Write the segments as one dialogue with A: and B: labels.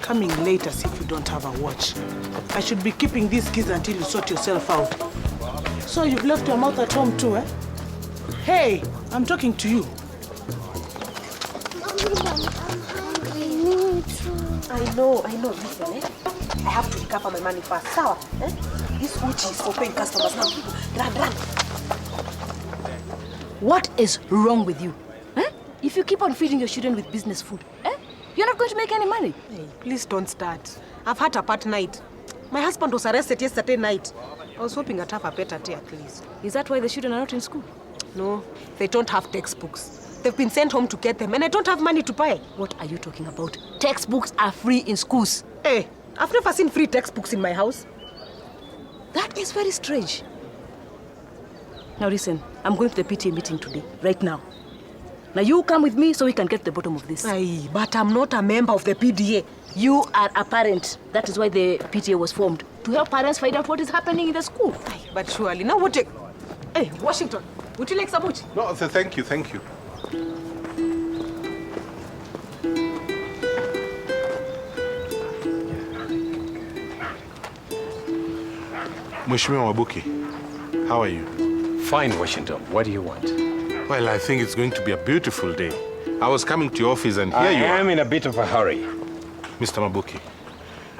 A: coming late as if you don't have a watch. I should be keeping these keys until you sort yourself out. So you've left your mouth at home too, eh? Hey, I'm talking to you.
B: I know. Listen, eh? I have to recover my money fast. Sawa, eh? This Uchi is for paying customers now. Run. What is wrong with you? Eh? If you keep on feeding your children with business food, eh? You're not going to make any money.
C: Hey, please don't start. I've had a bad night. My husband was arrested yesterday night. I was hoping I'd have a better day at least.
B: Is that why the children are not in school?
C: No, they don't have textbooks. They've been sent home to get them, and I don't have money to buy.
B: What are you talking about? Textbooks are free in schools.
C: Hey, I've never seen free textbooks in my house.
B: That is very strange. Now listen, I'm going to the PTA meeting today, right now. Now you come with me so we can get to the bottom of this.
C: Aye, but I'm not a member of the PDA.
B: You are a parent. That is why the PTA was formed, to help parents find out what is happening in the school.
C: Aye, but surely, now what take... Hey, Washington, would you like some much?
D: No, thank you. Mheshimiwa Mabuki, how are you?
E: Fine, Washington. What do you want?
D: Well, I think it's going to be a beautiful day. I was coming to your office and here you are.
E: I am in a bit of a hurry.
D: Mr. Mabuki,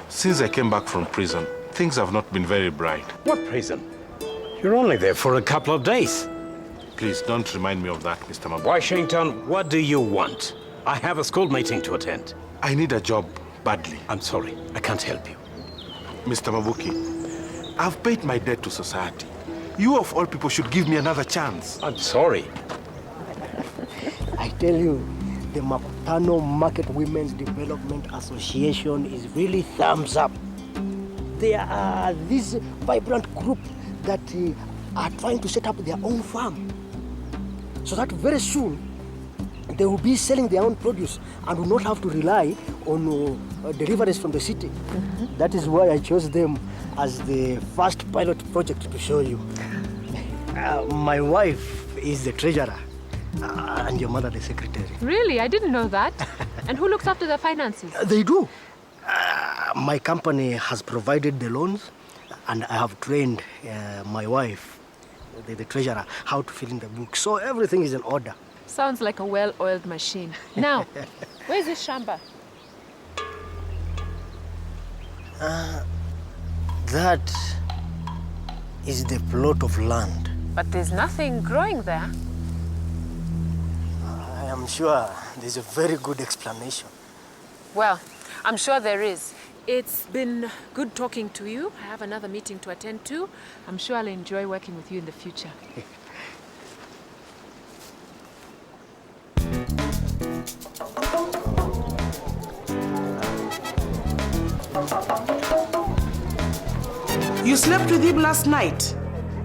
D: since I came back from prison, things have not been very bright.
E: What prison? You're only there for a couple of days.
D: Please don't remind me of that, Mr. Mabuki.
E: Washington, what do you want? I have a school meeting to attend.
D: I need a job badly.
E: I'm sorry, I can't help you.
D: Mr. Mabuki, I've paid my debt to society. You of all people should give me another chance.
E: I'm sorry.
F: I tell you, the Makutano Market Women's Development Association is really thumbs up. They are this vibrant group that are trying to set up their own farm. So that very soon, they will be selling their own produce and will not have to rely on deliveries from the city. Mm-hmm. That is why I chose them as the first pilot project to show you. My wife is the treasurer and your mother the secretary.
G: Really? I didn't know that. And who looks after the finances?
F: They do. My company has provided the loans and I have trained my wife, the treasurer, how to fill in the books. So everything is in order.
G: Sounds like a well-oiled machine. Now, where's this shamba?
F: That is the plot of land.
G: But there's nothing growing there.
F: I am sure there's a very good explanation.
G: Well, I'm sure there is. It's been good talking to you. I have another meeting to attend to. I'm sure I'll enjoy working with you in the future.
A: You slept with him last night?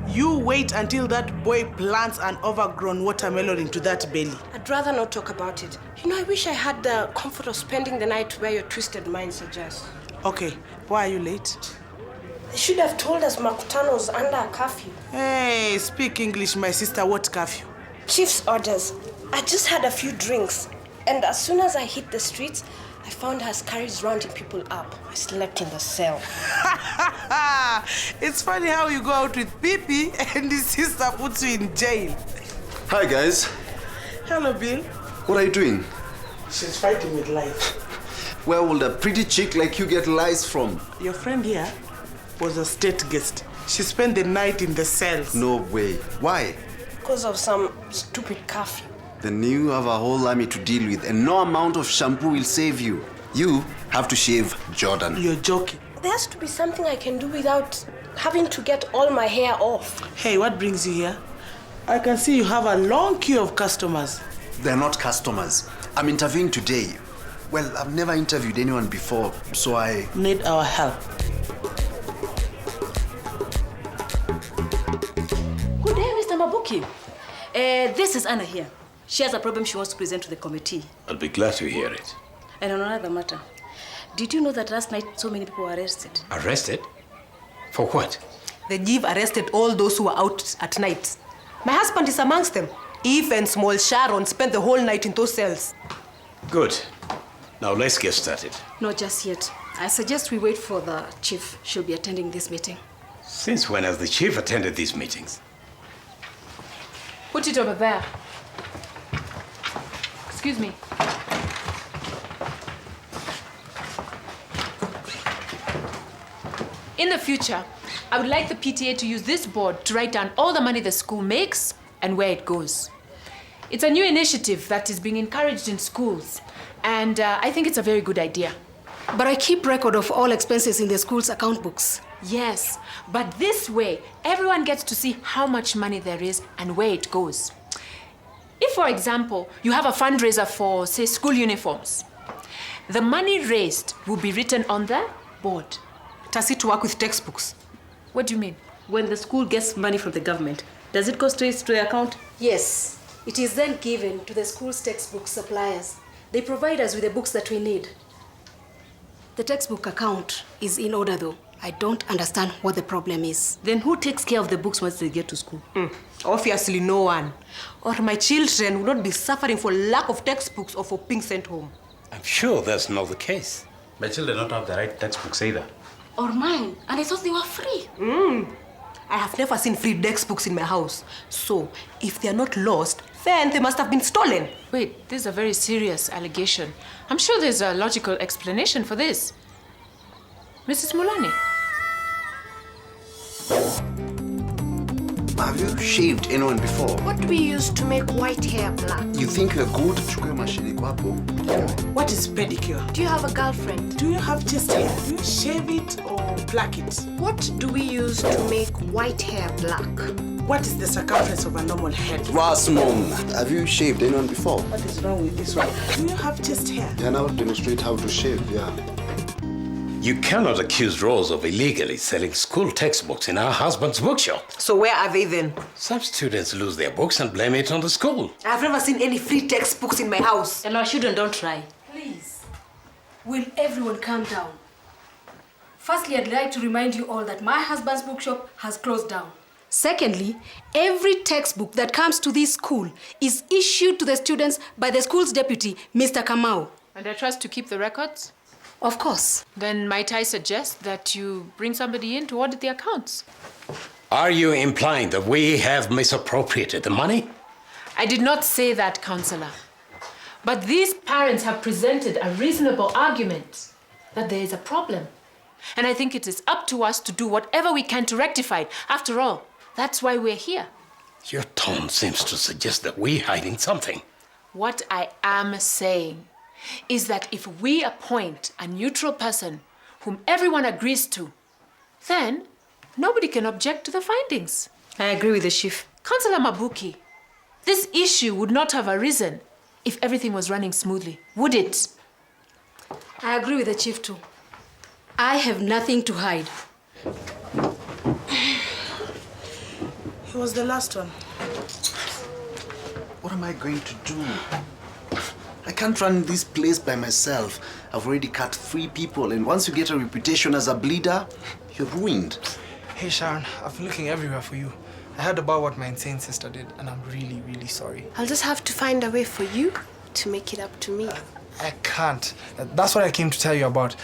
A: You wait until that boy plants an overgrown watermelon into that belly.
C: I'd rather not talk about it. You know, I wish I had the comfort of spending the night where your twisted mind suggests.
A: Okay, why are you late?
C: They should have told us Makutano was under a curfew.
A: Hey, speak English, my sister. What curfew?
C: Chief's orders. I just had a few drinks. And as soon as I hit the streets, I found her scurries rounding people up. I slept in the cell.
A: It's funny how you go out with Pippi and his sister puts you in jail.
H: Hi, guys.
A: Hello, Bill.
H: What are you doing?
A: She's fighting with life.
H: Where will a pretty chick like you get lies from?
A: Your friend here was a state guest. She spent the night in the cells.
H: No way. Why?
C: Because of some stupid curfew.
H: Then you have a whole army to deal with, and no amount of shampoo will save you. You have to shave Jordan.
A: You're joking.
C: There has to be something I can do without having to get all my hair off.
A: Hey, what brings you here? I can see you have a long queue of customers.
H: They're not customers. I'm interviewing today. Well, I've never interviewed anyone before, so I...
A: need our help.
B: Good day, Mr. Mabuki. This is Anna here. She has a problem she wants to present to the committee.
E: I'll be glad to hear it.
B: And on another matter, did you know that last night so many people were arrested?
E: Arrested? For what?
C: The Jeep arrested all those who were out at night. My husband is amongst them. Eve and small Sharon spent the whole night in those cells.
E: Good. Now let's get started.
C: Not just yet. I suggest we wait for the chief. She'll be attending this meeting.
E: Since when has the chief attended these meetings?
G: Put it over there. Excuse me. In the future, I would like the PTA to use this board to write down all the money the school makes and where it goes. It's a new initiative that is being encouraged in schools, and I think it's a very good idea.
C: But I keep record of all expenses in the school's account books.
G: Yes, but this way, everyone gets to see how much money there is and where it goes. If, for example, you have a fundraiser for, say, school uniforms, the money raised will be written on the board.
C: Does it work with textbooks?
G: What do you mean?
B: When the school gets money from the government, does it go straight to the account?
C: Yes. It is then given to the school's textbook suppliers. They provide us with the books that we need. The textbook account is in order though. I don't understand what the problem is.
B: Then who takes care of the books once they get to school?
I: Obviously no one. Or my children will not be suffering for lack of textbooks or for being sent home.
E: I'm sure that's not the case.
J: My children don't have the right textbooks either.
C: Or mine, and I thought they were free.
I: I have never seen free textbooks in my house. So, if they are not lost, then they must have been stolen.
G: Wait, this is a very serious allegation. I'm sure there's a logical explanation for this. Mrs. Mulani?
H: Have you shaved anyone before?
C: What do we use to make white hair black?
H: You think you're good? Chukue mashini kwapo.
A: What is pedicure?
C: Do you have a girlfriend?
A: Do you have chest hair? Do you shave it or pluck it?
C: What do we use to make white hair black?
A: What is the circumference of a normal head?
H: Wasmon, have you shaved anyone before?
A: What is wrong with this one? Do you have chest hair?
H: Yeah, now demonstrate how to shave, yeah.
E: You cannot accuse Rose of illegally selling school textbooks in her husband's bookshop.
I: So where are they then?
E: Some students lose their books and blame it on the school.
I: I've never seen any free textbooks in my house.
B: And our children don't try.
C: Please, will everyone calm down? Firstly, I'd like to remind you all that my husband's bookshop has closed down. Secondly, every textbook that comes to this school is issued to the students by the school's deputy, Mr. Kamau.
G: And I trust to keep the records?
C: Of course.
G: Then might I suggest that you bring somebody in to audit the accounts?
E: Are you implying that we have misappropriated the money?
G: I did not say that, Counselor. But these parents have presented a reasonable argument that there is a problem. And I think it is up to us to do whatever we can to rectify it. After all, that's why we're here.
E: Your tone seems to suggest that we're hiding something.
G: What I am saying is that if we appoint a neutral person whom everyone agrees to, then nobody can object to the findings.
B: I agree with the chief.
G: Councillor Mabuki, this issue would not have arisen if everything was running smoothly, would it?
C: I agree with the chief too. I have nothing to hide.
A: He was the last one.
H: What am I going to do? I can't run this place by myself. I've already cut 3 people, and once you get a reputation as a bleeder, you're ruined.
K: Hey Sharon, I've been looking everywhere for you. I heard about what my insane sister did, and I'm really, really sorry.
C: I'll just have to find a way for you to make it up to me.
K: I can't. That's what I came to tell you about.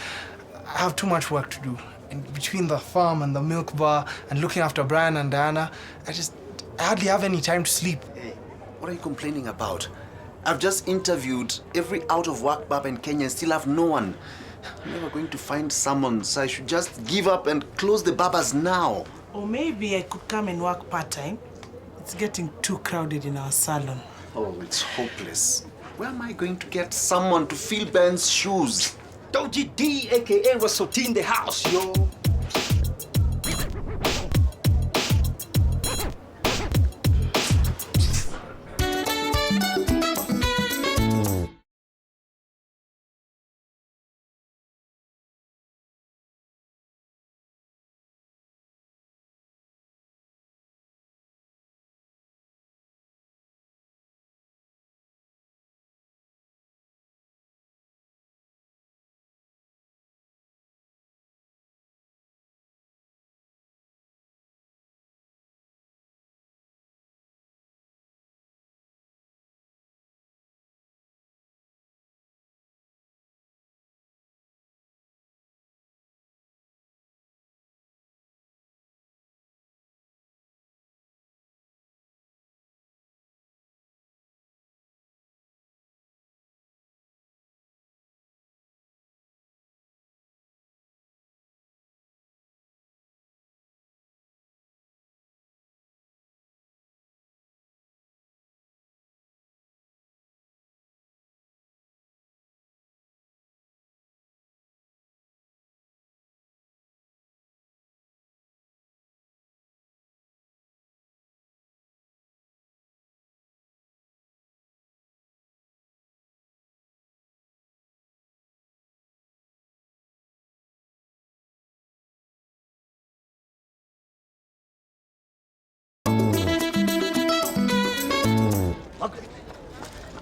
K: I have too much work to do. And between the farm and the milk bar and looking after Brian and Diana, I hardly have any time to sleep.
H: Hey, what are you complaining about? I've just interviewed every out-of-work baba in Kenya and still have no one. I'm never going to find someone, so I should just give up and close the babas now.
A: Or maybe I could come and work part-time. It's getting too crowded in our salon.
H: Oh, it's hopeless. Where am I going to get someone to fill Ben's shoes?
F: Doji D, aka Wasoti in the house, yo.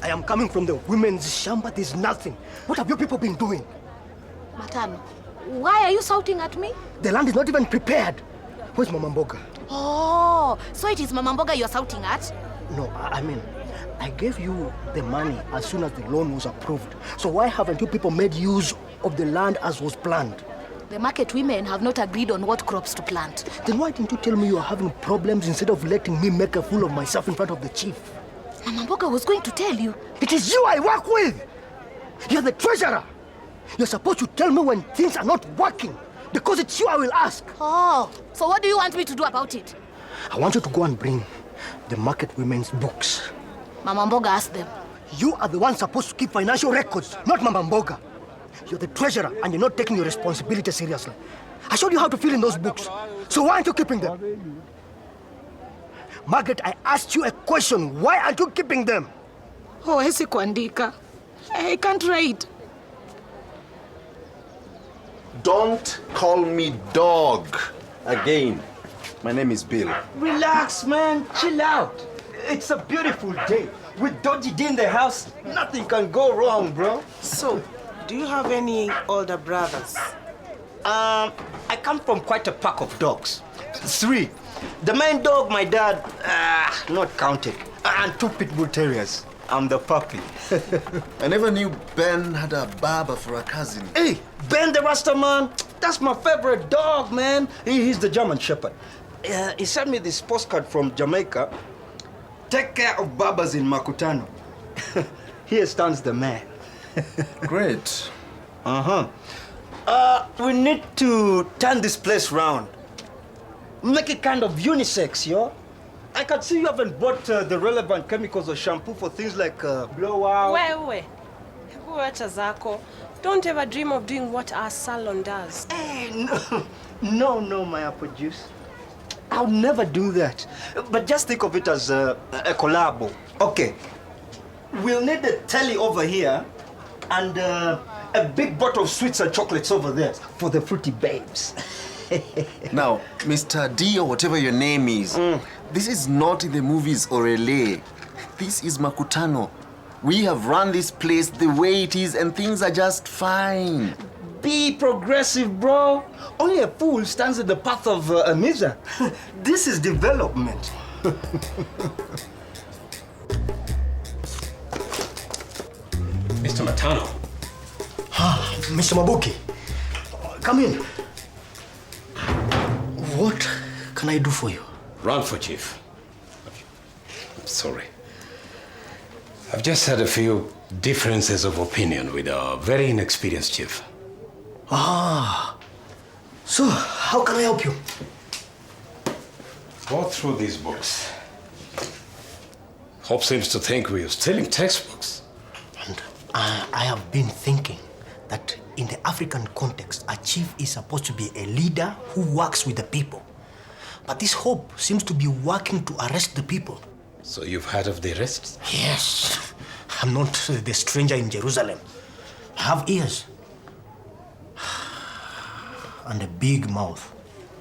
F: I am coming from the women's shamba. There's nothing. What have you people been doing?
B: Matano, why are you shouting at me?
F: The land is not even prepared. Where's Mama Mboga?
B: Oh, so it is Mama Mboga you're shouting at?
F: No, I mean, I gave you the money as soon as the loan was approved. So why haven't you people made use of the land as was planned?
B: The market women have not agreed on what crops to plant.
F: Then why didn't you tell me you are having problems instead of letting me make a fool of myself in front of the chief?
B: Mama Mboga was going to tell you.
F: It is you I work with! You're the treasurer! You're supposed to tell me when things are not working, because it's you I will ask.
B: Oh, so what do you want me to do about it?
F: I want you to go and bring the market women's books.
B: Mama Mboga asked them.
F: You are the one supposed to keep financial records, not Mama Mboga. You're the treasurer and you're not taking your responsibility seriously. I showed you how to fill in those books, so why aren't you keeping them? Margaret, I asked you a question. Why aren't you keeping them?
A: Oh, hesi kuandika. I can't write.
H: Don't call me dog again. My name is Bill.
L: Relax, man. Chill out. It's a beautiful day. With Dodgy D in the house, nothing can go wrong, bro.
A: So, do you have any older brothers?
L: I come from quite a pack of dogs. 3. The main dog, my dad, not counted. And 2 pit bull terriers. I'm the puppy.
H: I never knew Ben had a barber for a cousin.
L: Hey, Ben the Rasta man, that's my favorite dog, man. He's the German Shepherd. He sent me this postcard from Jamaica. Take care of barbers in Makutano. Here stands the man.
H: Great.
L: We need to turn this place round. Make it kind of unisex, yo. I can see you haven't bought the relevant chemicals or shampoo for things like blowout.
I: Wewe, hebu wacha zako. Don't ever dream of doing what our salon does.
L: Hey, no, my apple juice. I'll never do that. But just think of it as a collabo. Okay. We'll need the telly over here and a big bottle of sweets and chocolates over there for the fruity babes.
H: Now, Mr. D or whatever your name is, this is not in the movies or LA. This is Makutano. We have run this place the way it is and things are just fine.
L: Be progressive, bro. Only a fool stands in the path of a miser. This is development.
E: Mr. Matano.
F: Mr. Mabuki, come in. What can I do for you?
E: Run for chief. I'm sorry. I've just had a few differences of opinion with a very inexperienced chief.
F: So how can I help you?
E: Go through these books. Hope seems to think we are stealing textbooks.
F: And I have been thinking that in the African context, a chief is supposed to be a leader who works with the people. But this Hope seems to be working to arrest the people.
E: So you've heard of the arrests?
F: Yes. I'm not the stranger in Jerusalem. I have ears. And a big mouth.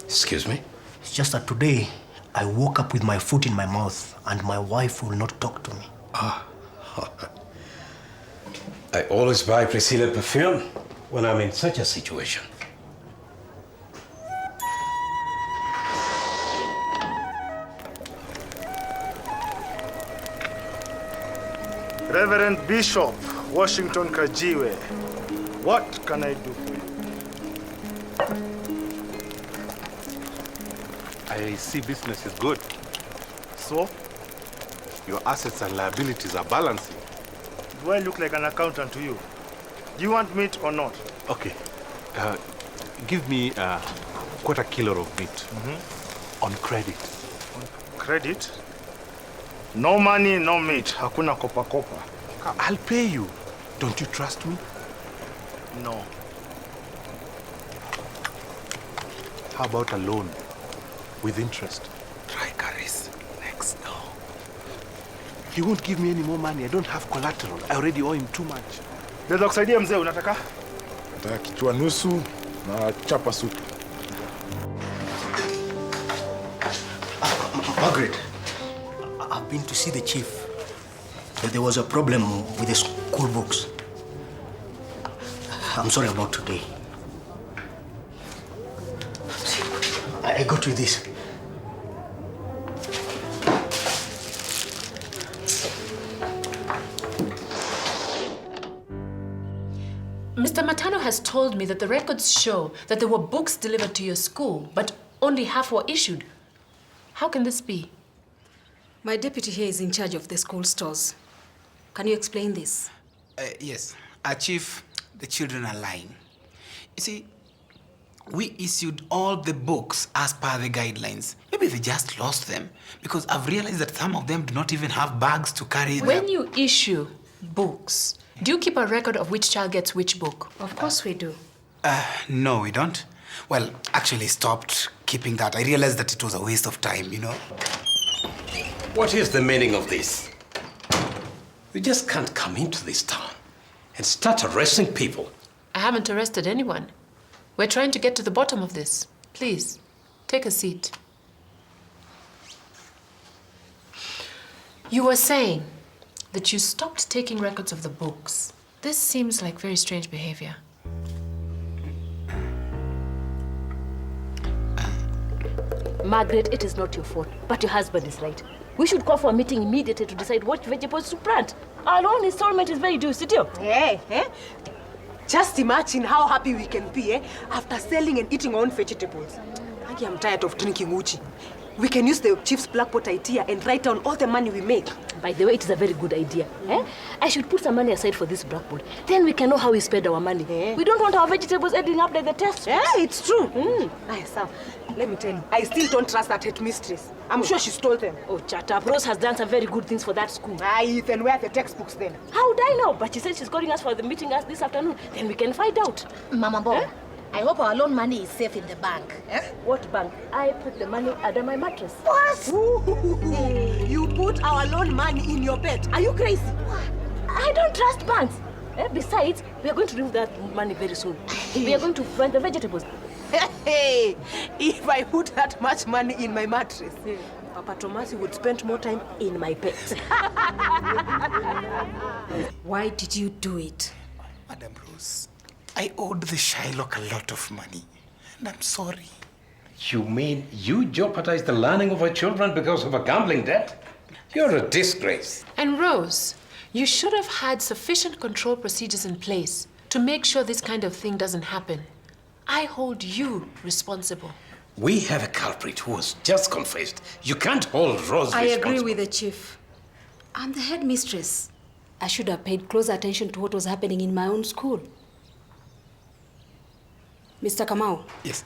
E: Excuse me?
F: It's just that today, I woke up with my foot in my mouth and my wife will not talk to me.
E: I always buy Priscilla perfume when I'm in such a situation.
M: Reverend Bishop, Washington Kajiwe, what can I do for you?
D: I see business is good.
M: So?
D: Your assets and liabilities are balancing.
M: Do I look like an accountant to you? Do you want meat or not?
D: Okay. Give me a quarter kilo of meat. On credit.
M: On credit? No money, no meat. Hakuna kopa kopa.
D: I'll pay you. Don't you trust me?
M: No.
D: How about a loan with interest? Try Caris next door. He won't give me any more money. I don't have collateral. I already owe him too much.
M: Naweza kusaidia mzee, unataka?
D: Nataka kichwa nusu na chapa supu.
F: Margaret, I've been to see the chief. that there was a problem with the school books. I'm sorry about today. I got you this.
G: Mr. Matano has told me that the records show that there were books delivered to your school, but only half were issued. How can this be?
C: My deputy here is in charge of the school stores. Can you explain this?
N: Yes. Chief, the children are lying. You see, we issued all the books as per the guidelines. Maybe they just lost them, because I've realized that some of them do not even have bags to carry them.
G: When you issue books, do you keep a record of which child gets which book?
C: Of course we do.
N: No, we don't. Well, actually stopped keeping that. I realized that it was a waste of time, you know.
E: What is the meaning of this? You just can't come into this town and start arresting people.
G: I haven't arrested anyone. We're trying to get to the bottom of this. Please, take a seat. You were saying that you stopped taking records of the books. This seems like very strange behavior.
B: Margaret, it is not your fault, but your husband is right. We should call for a meeting immediately to decide what vegetables to plant. Our loan installment is very due, Sitio.
I: Yeah, eh? Just imagine how happy we can be, after selling and eating our own vegetables. I'm tired of drinking uchi. We can use the chief's blackboard idea and write down all the money we make.
B: By the way, it is a very good idea. I should put some money aside for this blackboard. Then we can know how we spend our money. We don't want our vegetables ending up like the test.
I: Yeah, it's true. Sam, let me tell you, I still don't trust that headmistress. I'm sure she stole them.
B: Oh, shut up. Rose has done some very good things for that school.
I: Then where are the textbooks then?
B: How would I know? But she said she's calling us for the meeting us this afternoon. Then we can find out.
O: Mama Bob, I hope our loan money is safe in the bank.
B: What bank? I put the money under my mattress.
I: What? You put our loan money in your bed? Are you crazy?
B: I don't trust banks. Besides, we are going to remove that money very soon. We are going to plant the vegetables.
I: Hey, if I put that much money in my mattress, Papa Tomasi would spend more time in my bed.
C: Why did you do it?
N: Madam Rose, I owed the Shylock a lot of money, and I'm sorry.
E: You mean you jeopardized the learning of our children because of a gambling debt? You're a disgrace.
G: And Rose, you should have had sufficient control procedures in place to make sure this kind of thing doesn't happen. I hold you responsible.
E: We have a culprit who was just confessed. You can't hold Rose responsible.
C: I agree with the chief. I'm the headmistress. I should have paid close attention to what was happening in my own school. Mr. Kamau.
N: Yes.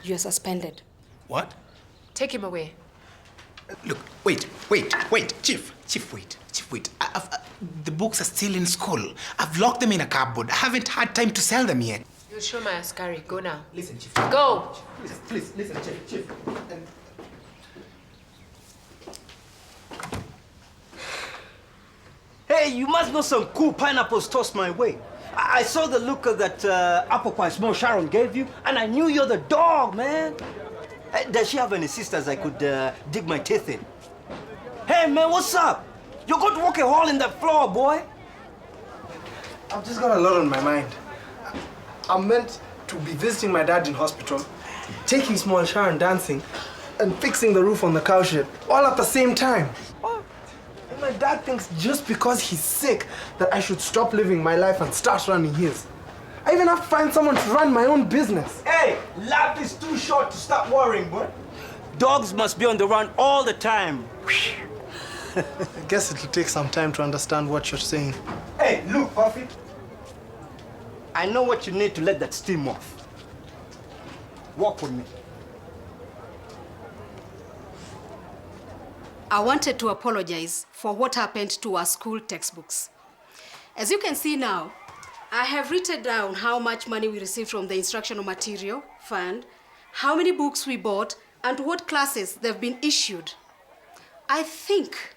C: You're suspended.
N: What?
G: Take him away.
N: Look, wait. Chief, wait. The books are still in school. I've locked them in a cupboard. I haven't had time to sell them yet.
G: You'll show my askari. Go now.
N: Listen, Chief.
G: Go.
N: Please, listen, Chief.
L: Hey, you must know some cool pineapples tossed my way. I saw the look of that apple pie small Sharon gave you, and I knew you're the dog, man. Does she have any sisters I could dig my teeth in? Hey, man, what's up? You're going to walk a hole in that floor, boy.
K: I've just got a lot on my mind. I'm meant to be visiting my dad in hospital, taking small Sharon dancing, and fixing the roof on the cowshed, all at the same time. And my dad thinks just because he's sick that I should stop living my life and start running his. I even have to find someone to run my own business.
L: Hey, life is too short to stop worrying, boy. Dogs must be on the run all the time.
K: I guess it'll take some time to understand what you're saying.
L: Hey, look, Puffy. I know what you need to let that steam off. Walk with me.
C: I wanted to apologize for what happened to our school textbooks. As you can see now, I have written down how much money we received from the instructional material fund, how many books we bought, and to what classes they've been issued. I think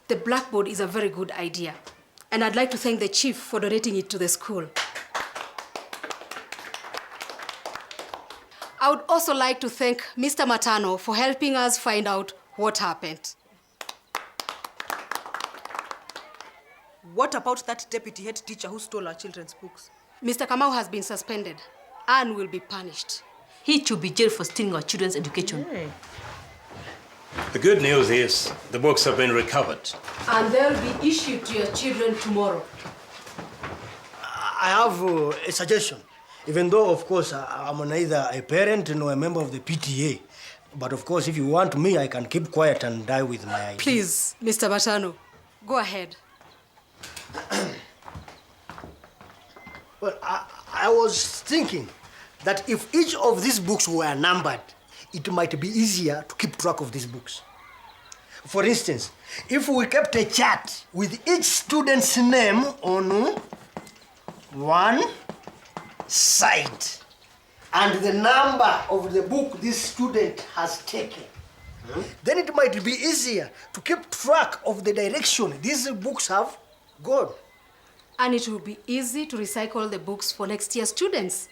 C: the blackboard is a very good idea, and I'd like to thank the chief for donating it to the school. I would also like to thank Mr. Matano for helping us find out what happened.
I: What about that deputy head teacher who stole our children's books?
C: Mr. Kamau has been suspended and will be punished.
B: He should be jailed for stealing our children's education.
I: Yeah.
E: The good news is the books have been recovered.
C: And they'll be issued to your children tomorrow.
F: I have a suggestion. Even though, of course, I'm neither a parent nor a member of the PTA. But of course, if you want me, I can keep quiet and die with my idea.
C: Please, Mr. Matano, go ahead.
F: Well, I was thinking that if each of these books were numbered, it might be easier to keep track of these books. For instance, if we kept a chart with each student's name on one side and the number of the book this student has taken, then it might be easier to keep track of the direction these books have gone.
C: And it will be easy to recycle the books for next year's students.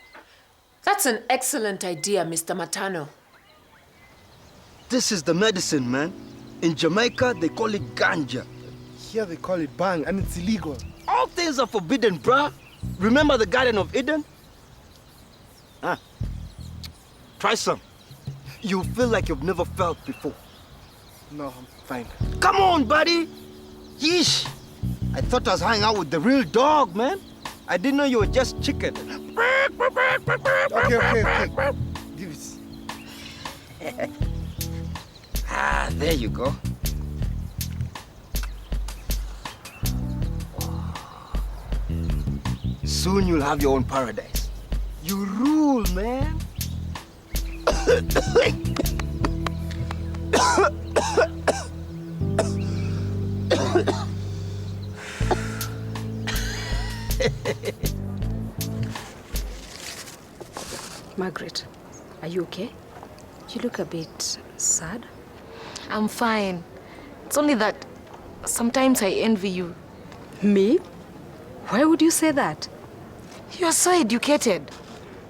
G: That's an excellent idea, Mr. Matano.
L: This is the medicine, man. In Jamaica, they call it Ganja.
K: Here they call it bang, and it's illegal.
L: All things are forbidden, bruh. Remember the Garden of Eden? Huh? Try some. You'll feel like you've never felt before.
K: No, I'm fine.
L: Come on, buddy. Yeesh. I thought I was hanging out with the real dog, man. I didn't know you were just chicken.
K: Okay. Give it.
L: There you go. Soon you'll have your own paradise. You rule, man.
C: Margaret, are you okay? You look a bit sad.
B: I'm fine. It's only that sometimes I envy you.
C: Me? Why would you say that?
B: You're so educated.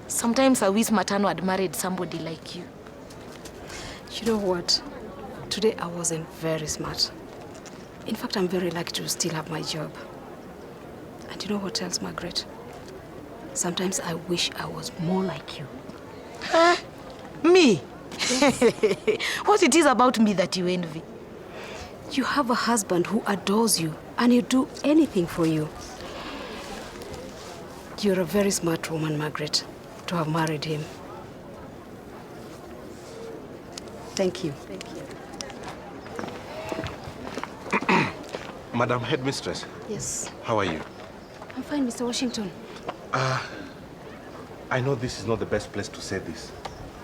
B: Sometimes I wish Matano had married somebody like you.
C: You know what? Today I wasn't very smart. In fact, I'm very lucky to still have my job. And you know what else, Margaret? Sometimes I wish I was more like you.
B: Huh? Me? What it is about me that you envy?
C: You have a husband who adores you and he'd do anything for you. You're a very smart woman, Margaret, to have married him. Thank you. Thank you.
D: Madam Headmistress.
C: Yes.
D: How are you?
C: I'm fine, Mr. Washington.
D: I know this is not the best place to say this,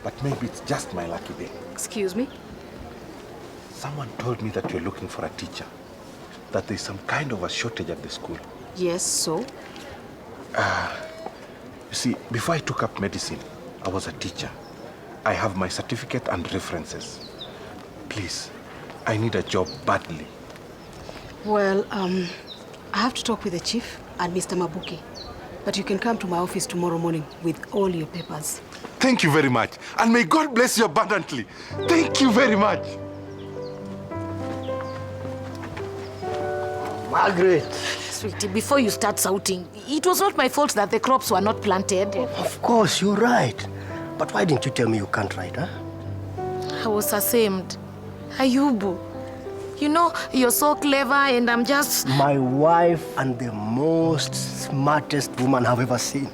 D: but maybe it's just my lucky day.
C: Excuse me?
D: Someone told me that you're looking for a teacher, that there's some kind of a shortage at the school.
C: Yes, so?
D: You see, before I took up medicine, I was a teacher. I have my certificate and references. Please, I need a job badly.
C: Well, I have to talk with the chief and Mr. Mabuki. But you can come to my office tomorrow morning with all your papers.
D: Thank you very much. And may God bless you abundantly. Thank you very much.
F: Margaret.
B: Sweetie, before you start shouting, it was not my fault that the crops were not planted.
F: Of course, you're right. But why didn't you tell me you can't write, huh?
B: I was ashamed. Ayubu, you know, you're so clever and I'm just...
F: My wife and the most smartest woman I've ever seen.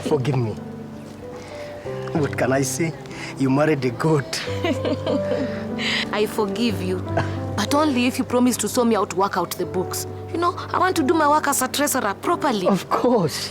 F: Forgive me. What can I say? You married a goat.
B: I forgive you, but only if you promise to show me how to work out the books. You know, I want to do my work as a treasurer properly.
F: Of course.